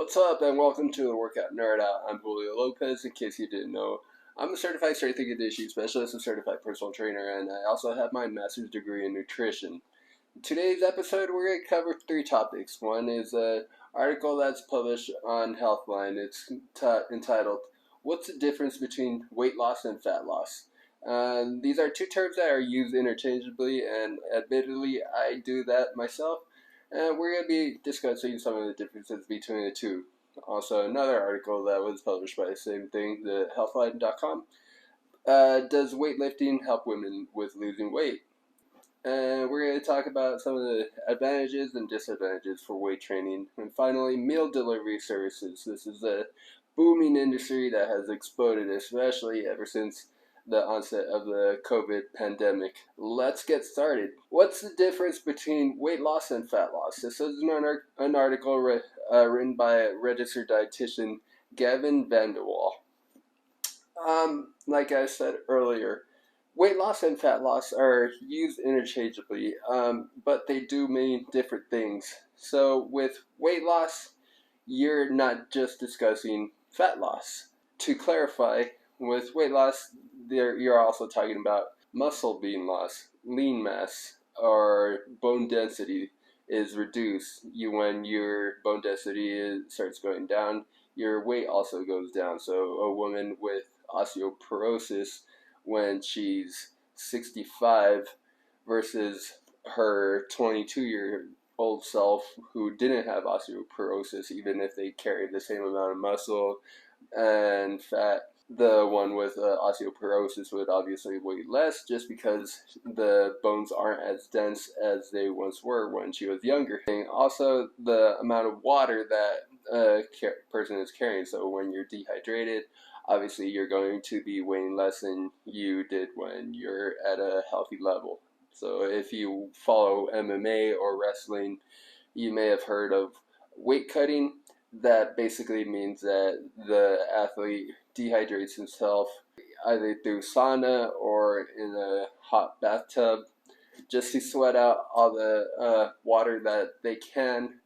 What's up, and welcome to the Workout Nerdout. I'm Julio Lopez. In case you didn't know, I'm a certified strength and conditioning specialist and certified personal trainer, and I also have my master's degree in nutrition. In today's episode, we're going to cover three topics. One is an article that's published on Healthline. It's entitled, "What's the Difference Between Weight Loss and Fat Loss?" These are two terms that are used interchangeably, and admittedly, I do that myself. And we're going to be discussing some of the differences between the two. Also, another article that was published by the same thing, the healthline.com. Does weightlifting help women with losing weight? And we're going to talk about some of the advantages and disadvantages for weight training. And finally, meal delivery services. This is a booming industry that has exploded, especially ever since the onset of the COVID pandemic. Let's get started. What's the difference between weight loss and fat loss? This is an article written by registered dietitian Gavin Vanderwall. Like I said earlier, weight loss and fat loss are used interchangeably, but they do mean different things. So with weight loss, you're not just discussing fat loss. To clarify, with weight loss, you're also talking about muscle being lost, lean mass, or bone density is reduced. When your bone density starts going down, your weight also goes down. So a woman with osteoporosis when she's 65 versus her 22-year-old self who didn't have osteoporosis, even if they carried the same amount of muscle and fat, the one with osteoporosis would obviously weigh less just because the bones aren't as dense as they once were when she was younger. And also, the amount of water that a person is carrying. So when you're dehydrated, obviously you're going to be weighing less than you did when you're at a healthy level. So if you follow MMA or wrestling, you may have heard of weight cutting. That basically means that the athlete dehydrates himself either through sauna or in a hot bathtub just to sweat out all the water that they can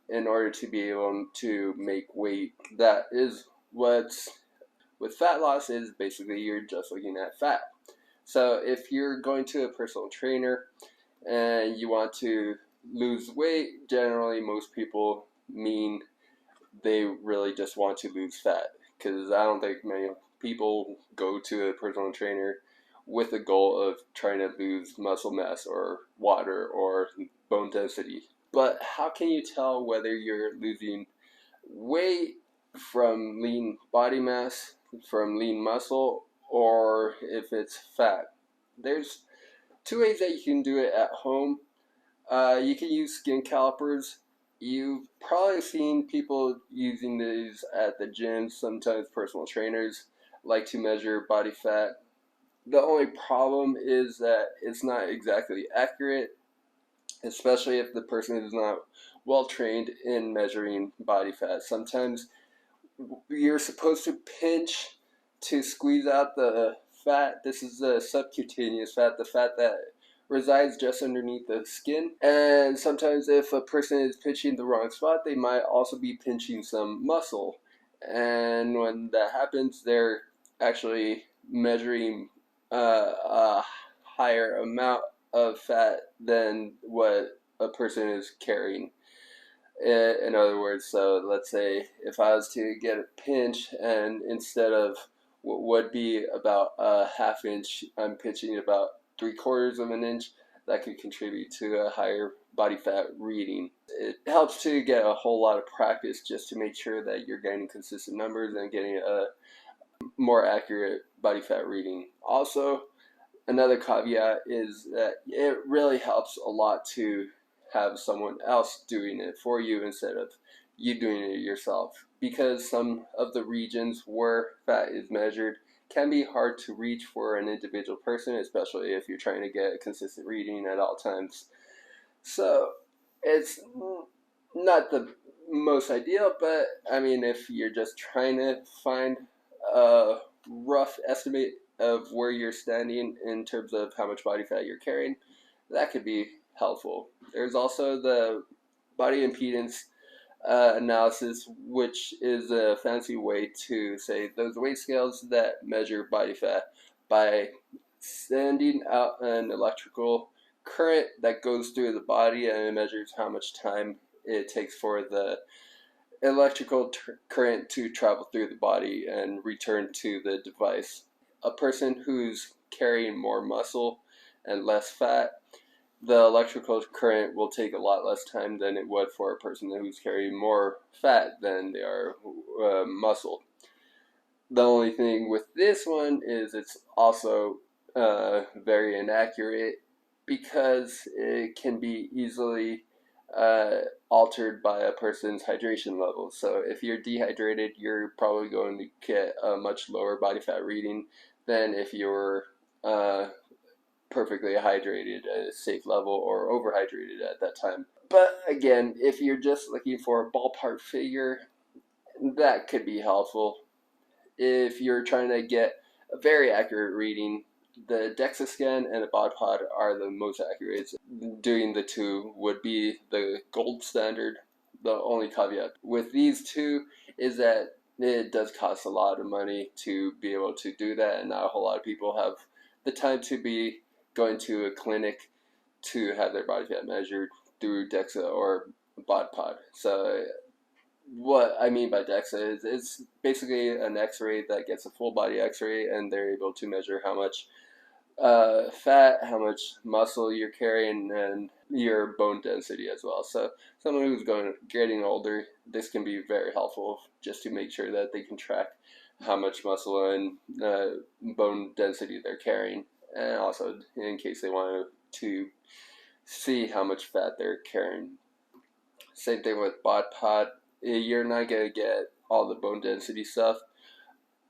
in order to be able to make weight. That is what's with fat loss is basically you're just looking at fat. So if you're going to a personal trainer and you want to lose weight, generally most people mean they really just want to lose fat, because I don't think many people go to a personal trainer with the goal of trying to lose muscle mass or water or bone density. But how can you tell whether you're losing weight from lean body mass, from lean muscle, or if it's fat? There's two ways that you can do it at home. You can use skin calipers. You've probably seen people using these at the gym. Sometimes personal trainers like to measure body fat. The only problem is that it's not exactly accurate, especially if the person is not well trained in measuring body fat. Sometimes you're supposed to pinch to squeeze out the fat. This is the subcutaneous fat, the fat that resides just underneath the skin. And sometimes if a person is pinching the wrong spot, they might also be pinching some muscle. And when that happens, they're actually measuring a higher amount of fat than what a person is carrying. In other words, so let's say if I was to get a pinch and instead of what would be about a half inch, I'm pinching about 3/4 of an inch, that could contribute to a higher body fat reading. It helps to get a whole lot of practice just to make sure that you're getting consistent numbers and getting a more accurate body fat reading. Also, another caveat is that it really helps a lot to have someone else doing it for you instead of you doing it yourself, because some of the regions where fat is measured can be hard to reach for an individual person, especially if you're trying to get a consistent reading at all times. So it's not the most ideal, but I mean, if you're just trying to find a rough estimate of where you're standing in terms of how much body fat you're carrying, that could be helpful. There's also the body impedance analysis, which is a fancy way to say those weight scales that measure body fat by sending out an electrical current that goes through the body, and it measures how much time it takes for the electrical current to travel through the body and return to the device. A person who's carrying more muscle and less fat, the electrical current will take a lot less time than it would for a person who's carrying more fat than they are muscle. The only thing with this one is it's also very inaccurate because it can be easily altered by a person's hydration level. So if you're dehydrated, you're probably going to get a much lower body fat reading than if you're perfectly hydrated at a safe level or overhydrated at that time. But again, if you're just looking for a ballpark figure, that could be helpful. If you're trying to get a very accurate reading, the Dexa scan and the bod pod are the most accurate. Doing the two would be the gold standard. The only caveat with these two is that it does cost a lot of money to be able to do that, and not a whole lot of people have the time to be going to a clinic to have their body fat measured through Dexa or bod pod. So what I mean by Dexa is it's basically an X-ray that gets a full body X-ray, and they're able to measure how much fat, how much muscle you're carrying, and your bone density as well. So someone who's getting older, this can be very helpful just to make sure that they can track how much muscle and bone density they're carrying, and also in case they want to see how much fat they're carrying. Same thing with bod pod. You're not going to get all the bone density stuff,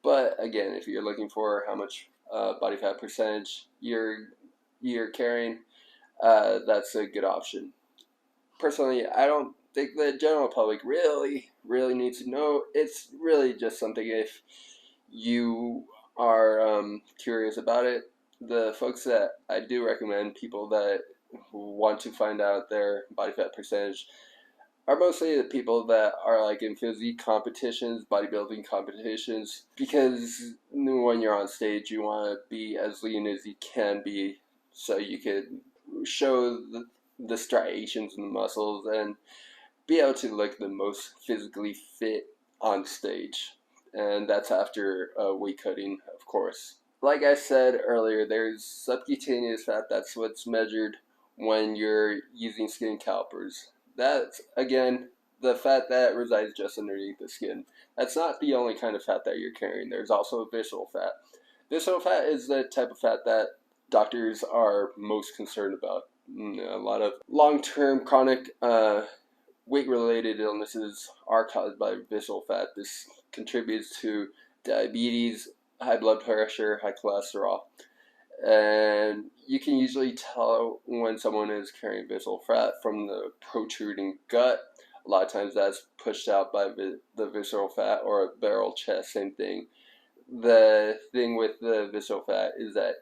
but again, if you're looking for how much body fat percentage you're carrying, that's a good option. Personally, I don't think the general public really needs to know. It's really just something if you are curious about it. The folks that I do recommend, people that want to find out their body fat percentage, are mostly the people that are like in physique competitions, bodybuilding competitions, because when you're on stage, you want to be as lean as you can be so you can show the striations in the muscles and be able to look the most physically fit on stage. And that's after weight cutting, of course. Like I said earlier, there's subcutaneous fat. That's what's measured when you're using skin calipers. That's, again, the fat that resides just underneath the skin. That's not the only kind of fat that you're carrying. There's also visceral fat. Visceral fat is the type of fat that doctors are most concerned about. A lot of long-term chronic weight-related illnesses are caused by visceral fat. This contributes to diabetes, high blood pressure, high cholesterol. And you can usually tell when someone is carrying visceral fat from the protruding gut. A lot of times that's pushed out by the visceral fat, or a barrel chest, same thing. The thing with the visceral fat is that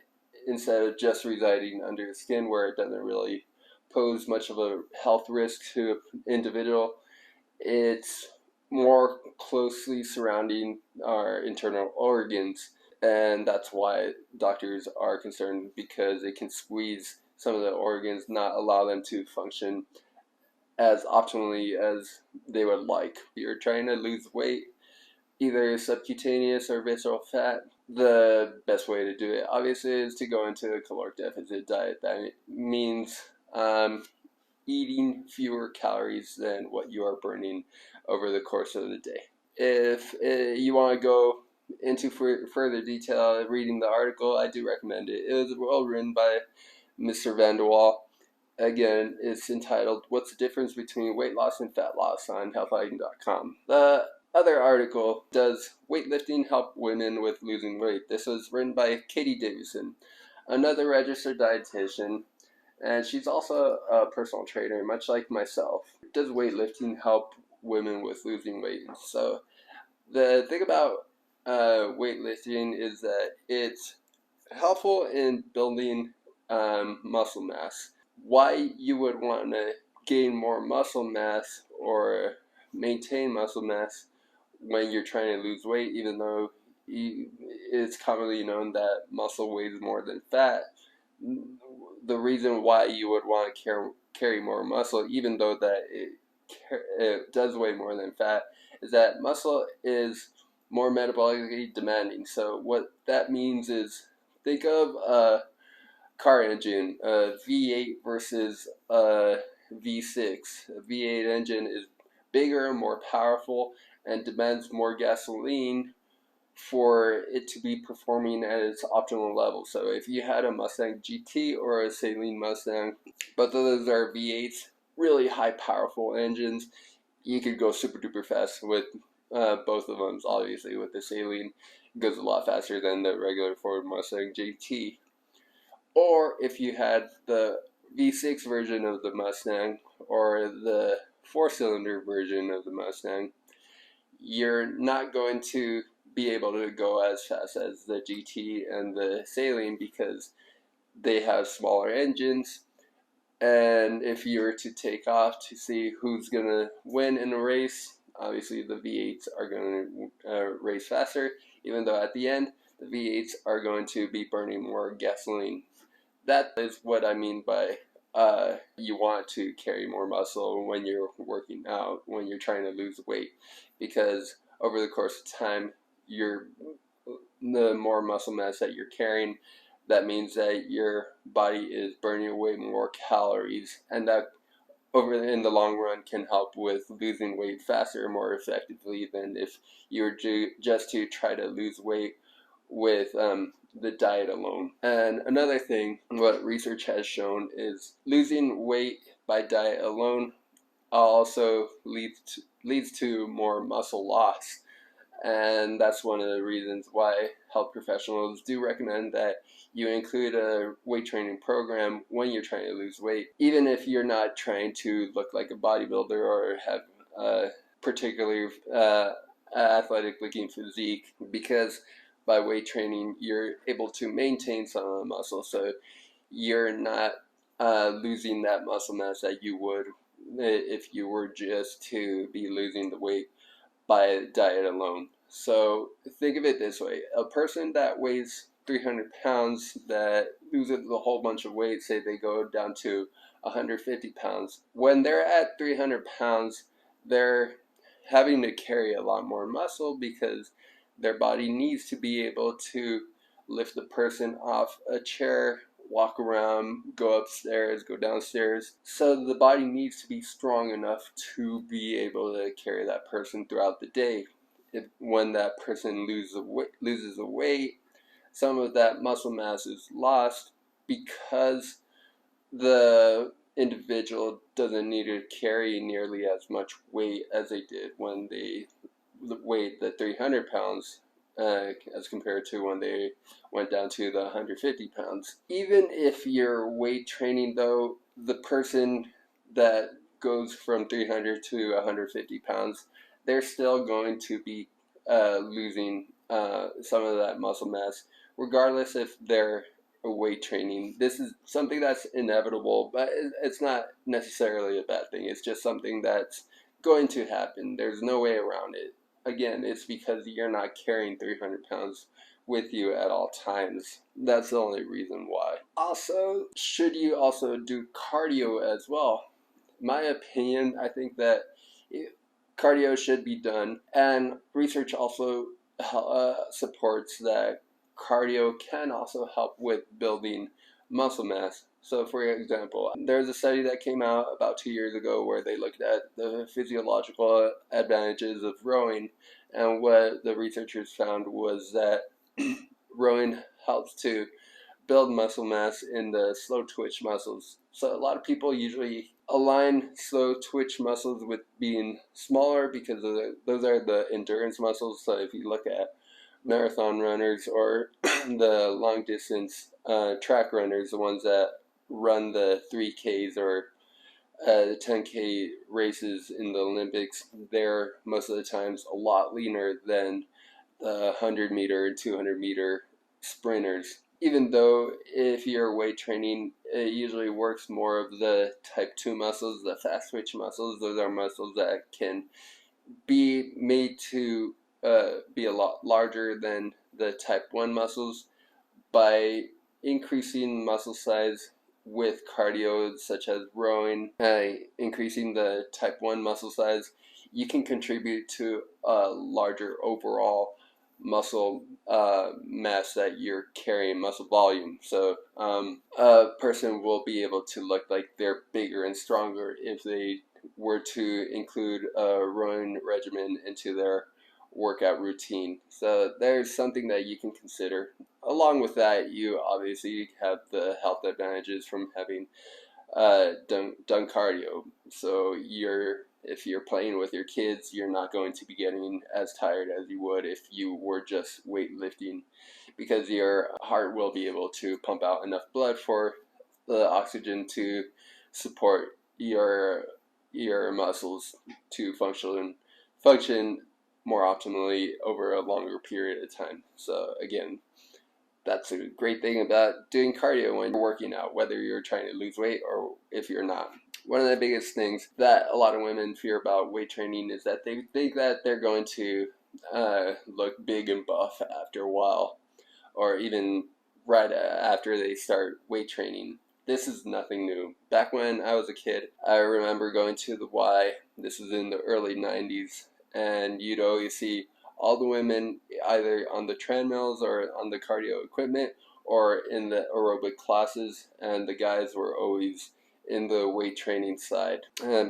instead of just residing under the skin where it doesn't really pose much of a health risk to an individual, it's more closely surrounding our internal organs. And that's why doctors are concerned, because it can squeeze some of the organs, not allow them to function as optimally as they would like. If you're trying to lose weight, either subcutaneous or visceral fat, the best way to do it obviously is to go into a caloric deficit diet. That means eating fewer calories than what you are burning over the course of the day. If you want to go into further detail reading the article, I do recommend it. It was well written by Mr. Van der Waal. Again, it's entitled "What's the Difference Between Weight Loss and Fat Loss" on healthhacking.com. The other article, "Does Weightlifting Help Women with Losing Weight?" This was written by Katie Davison, another registered dietitian, and she's also a personal trainer, much like myself. Does weightlifting help women with losing weight? So the thing about weightlifting is that it's helpful in building muscle mass. Why you would want to gain more muscle mass or maintain muscle mass when you're trying to lose weight, even though it's commonly known that muscle weighs more than fat. The reason why you would want to carry more muscle, even though that it does weigh more than fat, is that muscle is more metabolically demanding. So what that means is, think of a car engine, a V8 versus a V6. A V8 engine is bigger, more powerful, and demands more gasoline for it to be performing at its optimal level. So if you had a Mustang GT or a Saleen Mustang, both of those are V8s, really high powerful engines. You could go super duper fast with both of them. Obviously with the Saleen, it goes a lot faster than the regular Ford Mustang GT. Or if you had the V6 version of the Mustang or the 4-cylinder version of the Mustang, you're not going to be able to go as fast as the GT and the Saleen because they have smaller engines. And if you were to take off to see who's going to win in a race, obviously the V8s are going to race faster, even though at the end the V8s are going to be burning more gasoline. That is what I mean by you want to carry more muscle when you're working out, when you're trying to lose weight, because over the course of time, the more muscle mass that you're carrying, that means that your body is burning away more calories, and that in the long run can help with losing weight faster, more effectively than if you were just to try to lose weight with the diet alone. And another thing, what research has shown is losing weight by diet alone also leads to more muscle loss. And that's one of the reasons why health professionals do recommend that you include a weight training program when you're trying to lose weight, even if you're not trying to look like a bodybuilder or have a particularly athletic looking physique, because by weight training you're able to maintain some of the muscle, so you're not losing that muscle mass that you would if you were just to be losing the weight by diet alone. So think of it this way: a person that weighs 300 pounds that loses a whole bunch of weight, say they go down to 150 pounds, when they're at 300 pounds, they're having to carry a lot more muscle because their body needs to be able to lift the person off a chair, walk around, go upstairs, go downstairs. So the body needs to be strong enough to be able to carry that person throughout the day. When that person loses the weight, some of that muscle mass is lost because the individual doesn't need to carry nearly as much weight as they did when they weighed the 300 pounds as compared to when they went down to the 150 pounds. Even if you're weight training, though, the person that goes from 300 to 150 pounds, they're still going to be losing some of that muscle mass, regardless if they're weight training. This is something that's inevitable, but it's not necessarily a bad thing. It's just something that's going to happen. There's no way around it. Again, it's because you're not carrying 300 pounds with you at all times. That's the only reason why. Also, should you also do cardio as well? My opinion, I think that cardio should be done, and research also supports that cardio can also help with building muscle mass. So for example, there's a study that came out about 2 years ago where they looked at the physiological advantages of rowing, and what the researchers found was that rowing helps to build muscle mass in the slow twitch muscles. So a lot of people usually align slow twitch muscles with being smaller because those are the endurance muscles. So if you look at marathon runners or the long distance track runners, the ones that run the 3Ks or the 10K races in the Olympics, they're most of the times a lot leaner than the 100 meter and 200 meter sprinters. Even though if you're weight training, it usually works more of the type 2 muscles, the fast twitch muscles. Those are muscles that can be made to be a lot larger than the type 1 muscles by increasing muscle size with cardio such as rowing, increasing the type 1 muscle size, you can contribute to a larger overall muscle mass that you're carrying, muscle volume. So a person will be able to look like they're bigger and stronger if they were to include a rowing regimen into their workout routine. So there's something that you can consider. Along with that, you obviously have the health advantages from having done cardio. So if you're playing with your kids, you're not going to be getting as tired as you would if you were just weightlifting, because your heart will be able to pump out enough blood for the oxygen to support your muscles to function more optimally over a longer period of time. So again, that's a great thing about doing cardio when you're working out, whether you're trying to lose weight or if you're not. One of the biggest things that a lot of women fear about weight training is that they think that they're going to look big and buff after a while, or even right after they start weight training. This is nothing new. Back when I was a kid, I remember going to the Y. This was in the early 90s, and you'd always see all the women either on the treadmills or on the cardio equipment or in the aerobic classes, and the guys were always in the weight training side,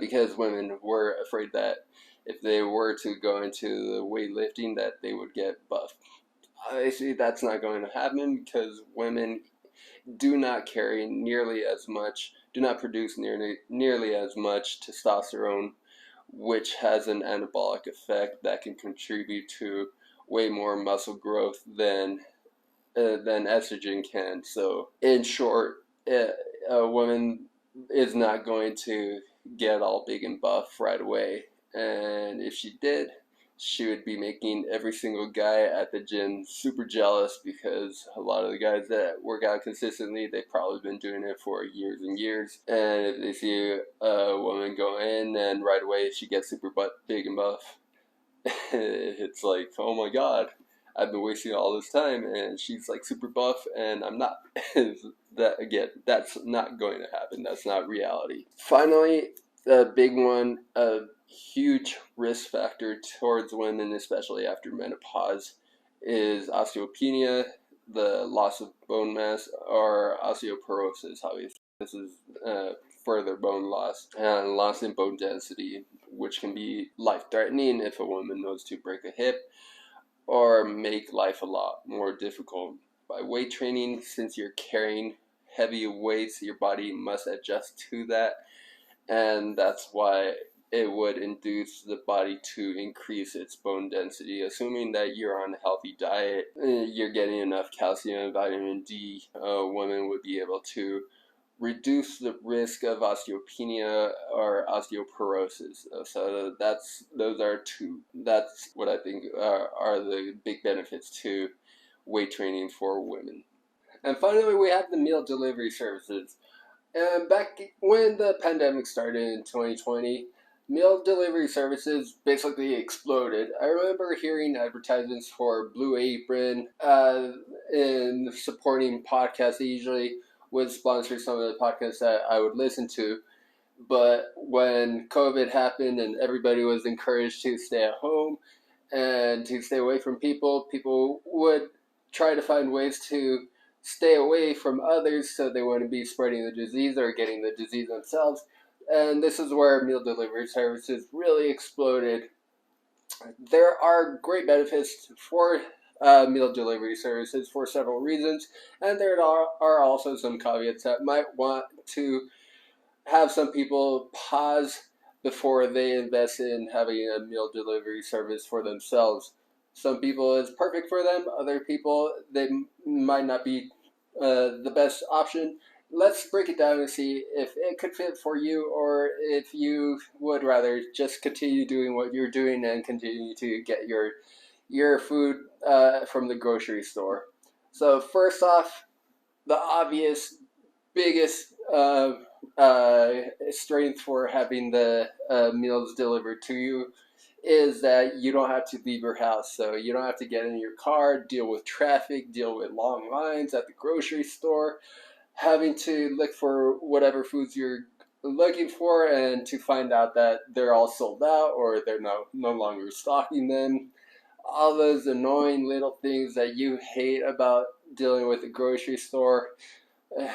because women were afraid that if they were to go into the weightlifting that they would get buff. Obviously, that's not going to happen because women do not carry nearly as much, do not produce nearly as much testosterone, which has an anabolic effect that can contribute to way more muscle growth than estrogen can. So, in short, a woman is not going to get all big and buff right away, and if she did, she would be making every single guy at the gym super jealous, because a lot of the guys that work out consistently, they've probably been doing it for years and years. And if they see a woman go in and right away she gets super big and buff, it's like, oh my god, I've been wasting all this time and she's like super buff and I'm not. That again, that's not going to happen. That's not reality. Finally, the big one, a huge risk factor towards women, especially after menopause, is osteopenia, the loss of bone mass, or osteoporosis. Obviously, this is further bone loss and loss in bone density, which can be life-threatening if a woman was to break a hip or make life a lot more difficult. By weight training, since you're carrying heavy weights, your body must adjust to that, and that's why it would induce the body to increase its bone density. Assuming that you're on a healthy diet, you're getting enough calcium and vitamin D, a woman would be able to reduce the risk of osteopenia or osteoporosis. So those are two. That's what I think are the big benefits to weight training for women. And finally, we have the meal delivery services. And back when the pandemic started in 2020, meal delivery services basically exploded. I remember hearing advertisements for Blue Apron and supporting podcasts. They usually would sponsor some of the podcasts that I would listen to. But when COVID happened and everybody was encouraged to stay at home and to stay away from people, people would try to find ways to stay away from others so they wouldn't be spreading the disease or getting the disease themselves. And this is where meal delivery services really exploded. There are great benefits for meal delivery services for several reasons, and there are also some caveats that might want to have some people pause before they invest in having a meal delivery service for themselves. Some people it's perfect for them, other people they might not be the best option. Let's break it down and see if it could fit for you, or if you would rather just continue doing what you're doing and continue to get your food from the grocery store. So first off, the obvious biggest strength for having the meals delivered to you is that you don't have to leave your house. So you don't have to get in your car, deal with traffic, deal with long lines at the grocery store, having to look for whatever foods you're looking for and to find out that they're all sold out or they're no longer stocking them. All those annoying little things that you hate about dealing with a grocery store,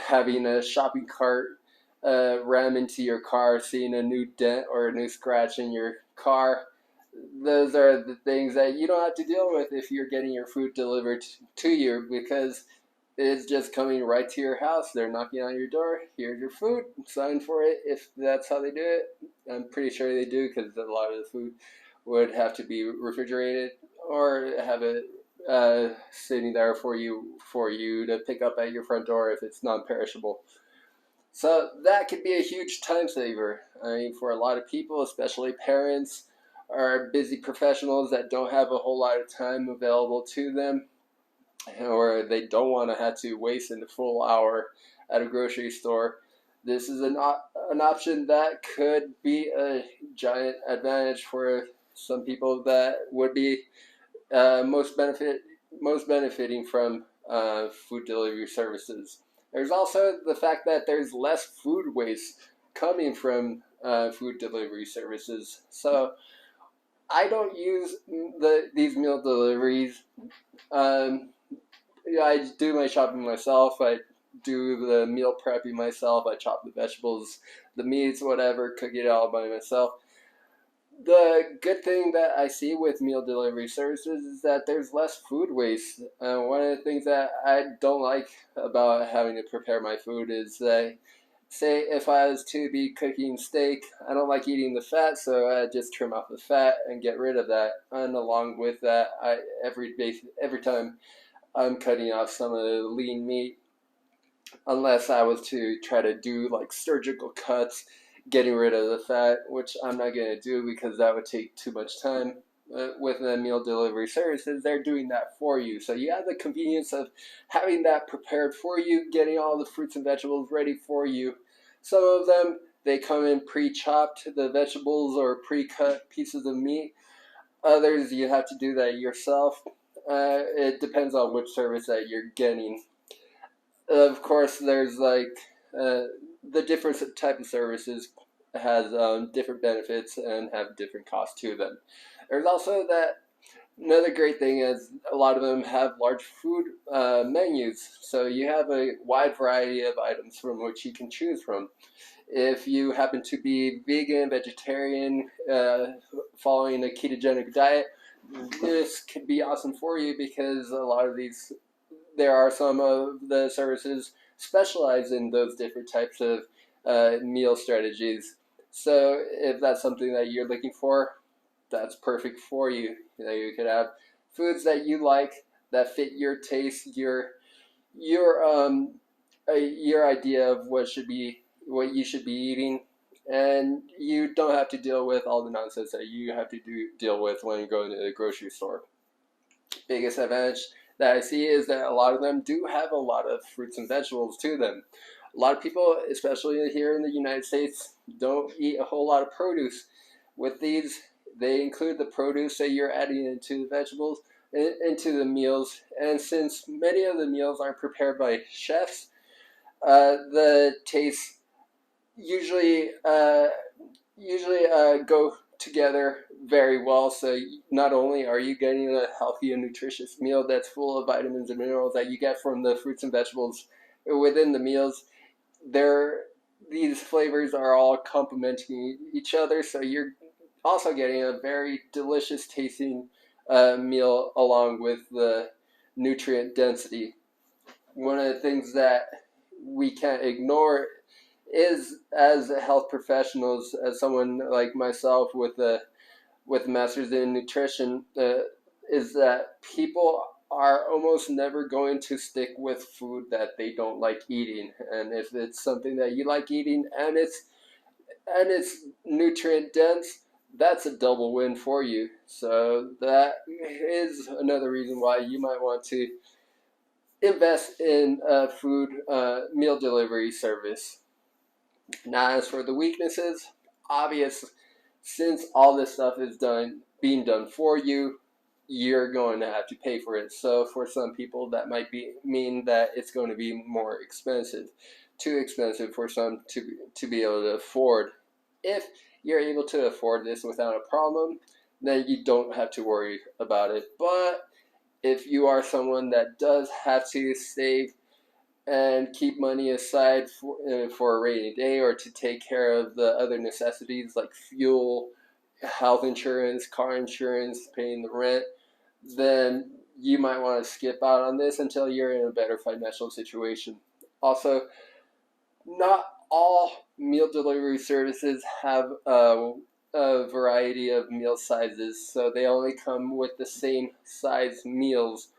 having a shopping cart ram into your car, seeing a new dent or a new scratch in your car. Those are the things that you don't have to deal with if you're getting your food delivered to you, because it's just coming right to your house. They're knocking on your door. Here's your food. Sign for it if that's how they do it. I'm pretty sure they do, because a lot of the food would have to be refrigerated or have it sitting there for you to pick up at your front door if it's non-perishable. So that could be a huge time saver. I mean, for a lot of people, especially parents or busy professionals that don't have a whole lot of time available to them, or they don't want to have to waste a full hour at a grocery store. This is an option that could be a giant advantage for some people that would be most benefiting from food delivery services. There's also the fact that there's less food waste coming from food delivery services. So I don't use these meal deliveries. Um, yeah, I do my shopping myself. I do the meal prepping myself. I chop the vegetables, the meats, whatever, cook it all by myself. The good thing that I see with meal delivery services is that there's less food waste. One of the things that I don't like about having to prepare my food is that, say, if I was to be cooking steak, I don't like eating the fat, so I just trim off the fat and get rid of that. And along with that, every time I'm cutting off some of the lean meat, unless I was to try to do like surgical cuts, getting rid of the fat, which I'm not going to do because that would take too much time. With the meal delivery services, they're doing that for you. So you have the convenience of having that prepared for you, getting all the fruits and vegetables ready for you. Some of them, they come in pre-chopped, the vegetables, or pre-cut pieces of meat. Others, you have to do that yourself. It depends on which service that you're getting. Of course, there's like the different type of services has different benefits and have different costs to them. There's also that another great thing is a lot of them have large food menus, so you have a wide variety of items from which you can choose from. If you happen to be vegan, vegetarian, following a ketogenic diet, this could be awesome for you, because a lot of these, there are some of the services specialize in those different types of meal strategies. So if that's something that you're looking for, that's perfect for you. You know, you could have foods that you like that fit your taste, your idea of what you should be eating, and you don't have to deal with all the nonsense that you have to deal with when you go into the grocery store. Biggest advantage that I see is that a lot of them do have a lot of fruits and vegetables to them. A lot of people, especially here in the United States, don't eat a whole lot of produce. With these, they include the produce that you're adding into the vegetables, into the meals, and since many of the meals are prepared by chefs, the tastes usually go together very well. So not only are you getting a healthy and nutritious meal that's full of vitamins and minerals that you get from the fruits and vegetables within the meals, these flavors are all complementing each other. So you're also getting a very delicious tasting meal along with the nutrient density. One of the things that we can't ignore is, as health professionals, as someone like myself with a master's in nutrition, is that people are almost never going to stick with food that they don't like eating. And if it's something that you like eating and it's nutrient dense, that's a double win for you. So that is another reason why you might want to invest in a food meal delivery service. Now, as for the weaknesses, obvious, since all this stuff is done being done for you, you're going to have to pay for it. So for some people, that might mean that it's going to be more expensive, too expensive for some to be able to afford. If you're able to afford this without a problem, then you don't have to worry about it. But if you are someone that does have to save and keep money aside for a rainy day, or to take care of the other necessities like fuel, health insurance, car insurance, paying the rent, then you might want to skip out on this until you're in a better financial situation. Also, not all meal delivery services have a variety of meal sizes, so they only come with the same size meals,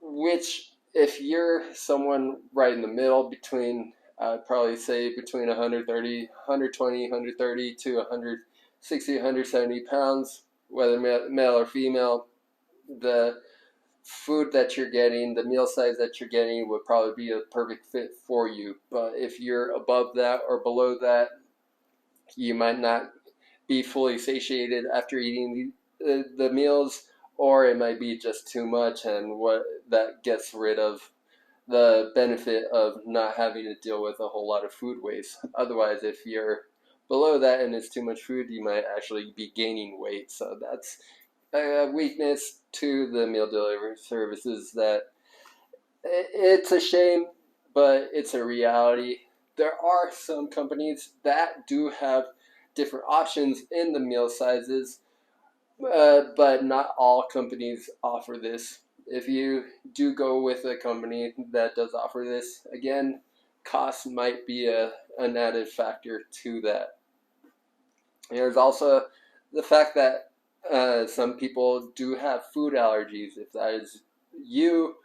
which if you're someone right in the middle between, I'd probably say between 130, 120, 130 to 160, 170 pounds, whether male or female, the food that you're getting, the meal size that you're getting would probably be a perfect fit for you. But if you're above that or below that, you might not be fully satiated after eating the meals, or it might be just too much, and what that gets rid of the benefit of not having to deal with a whole lot of food waste. Otherwise, if you're below that and it's too much food, you might actually be gaining weight. So that's a weakness to the meal delivery services, that it's a shame, but it's a reality. There are some companies that do have different options in the meal sizes, but not all companies offer this. If you do go with a company that does offer this, again, cost might be an added factor to that. There's also the fact that some people do have food allergies. If that is you,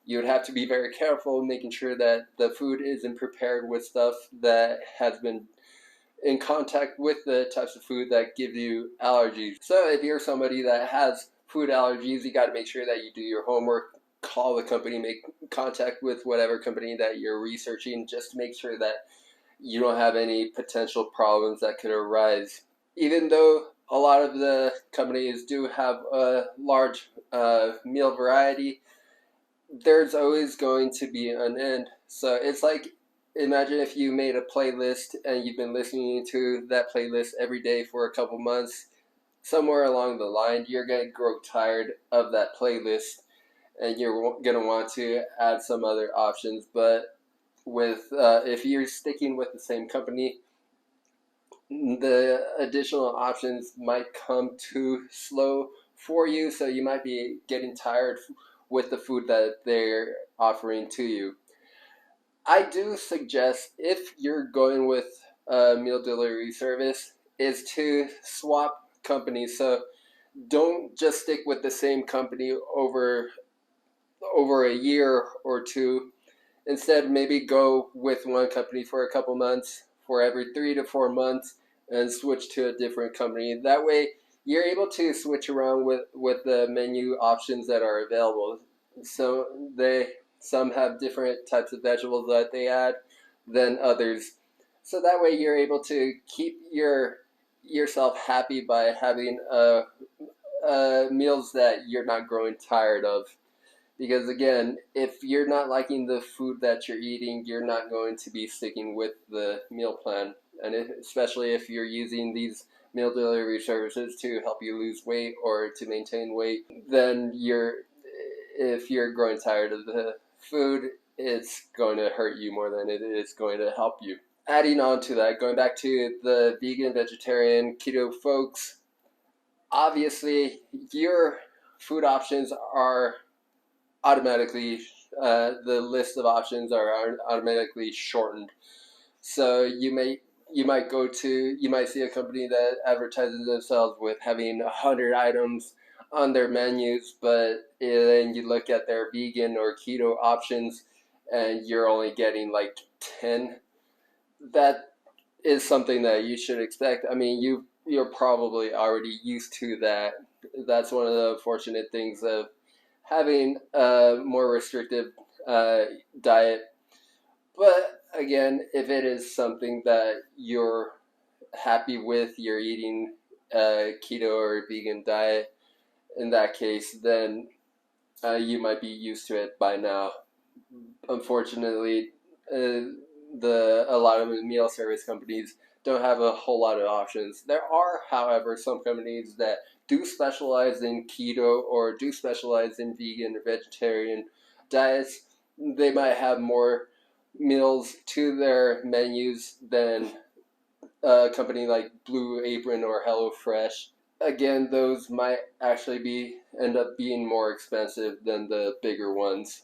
you would have to be very careful making sure that the food isn't prepared with stuff that has been in contact with the types of food that give you allergies. So if you're somebody that has food allergies, you got to make sure that you do your homework, call the company, make contact with whatever company that you're researching, just to make sure that you don't have any potential problems that could arise. Even though a lot of the companies do have a large meal variety, there's always going to be an end. So it's like, imagine if you made a playlist and you've been listening to that playlist every day for a couple months. Somewhere along the line, you're going to grow tired of that playlist, and you're going to want to add some other options. But with if you're sticking with the same company, the additional options might come too slow for you, so you might be getting tired with the food that they're offering to you. I do suggest, if you're going with a meal delivery service, is to swap companies. So don't just stick with the same company over a year or two. Instead, maybe go with one company for a couple months, for every 3 to 4 months, and switch to a different company. That way, you're able to switch around with the menu options that are available. So some have different types of vegetables that they add than others. So that way, you're able to keep yourself happy by having meals that you're not growing tired of. Because again, if you're not liking the food that you're eating, you're not going to be sticking with the meal plan. And especially if you're using these meal delivery services to help you lose weight or to maintain weight, then if you're growing tired of the food, it's going to hurt you more than it is going to help you. Adding on to that, going back to the vegan, vegetarian, keto folks, obviously your food options are automatically, the list of options are automatically shortened. So you might see a company that advertises themselves with having 100 items on their menus, but then you look at their vegan or keto options and you're only getting like 10. That is something that you should expect. I mean, you're probably already used to that. That's one of the fortunate things of having a more restrictive diet. But again, if it is something that you're happy with, you're eating a keto or vegan diet in that case, then you might be used to it by now. Unfortunately, a lot of the meal service companies don't have a whole lot of options. There are, however, some companies that do specialize in keto or do specialize in vegan or vegetarian diets. They might have more meals to their menus than a company like Blue Apron or HelloFresh. Again, those might actually end up being more expensive than the bigger ones.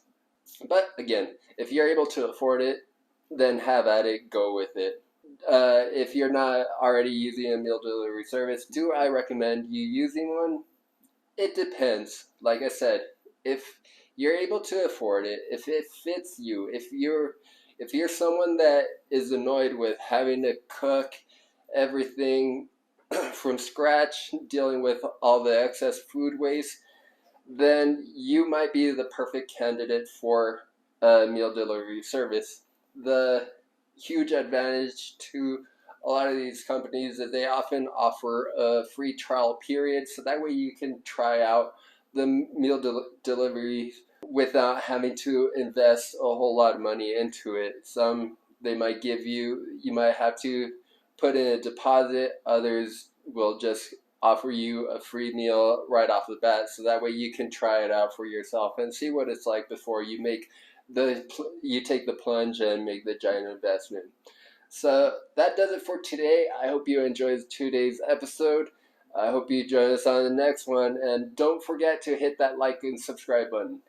But again, if you're able to afford it, then have at it, go with it. If you're not already using a meal delivery service, do I recommend you using one? It depends. Like I said, if you're able to afford it, if it fits you, if you're someone that is annoyed with having to cook everything from scratch, dealing with all the excess food waste, then you might be the perfect candidate for a meal delivery service. The huge advantage to a lot of these companies is they often offer a free trial period, so that way you can try out the delivery without having to invest a whole lot of money into it. Some they might give you might have to put in a deposit, others will just offer you a free meal right off the bat, so that way you can try it out for yourself and see what it's like before you take the plunge and make the giant investment. So that does it for today. I hope you enjoyed today's episode. I hope you join us on the next one, and don't forget to hit that like and subscribe button.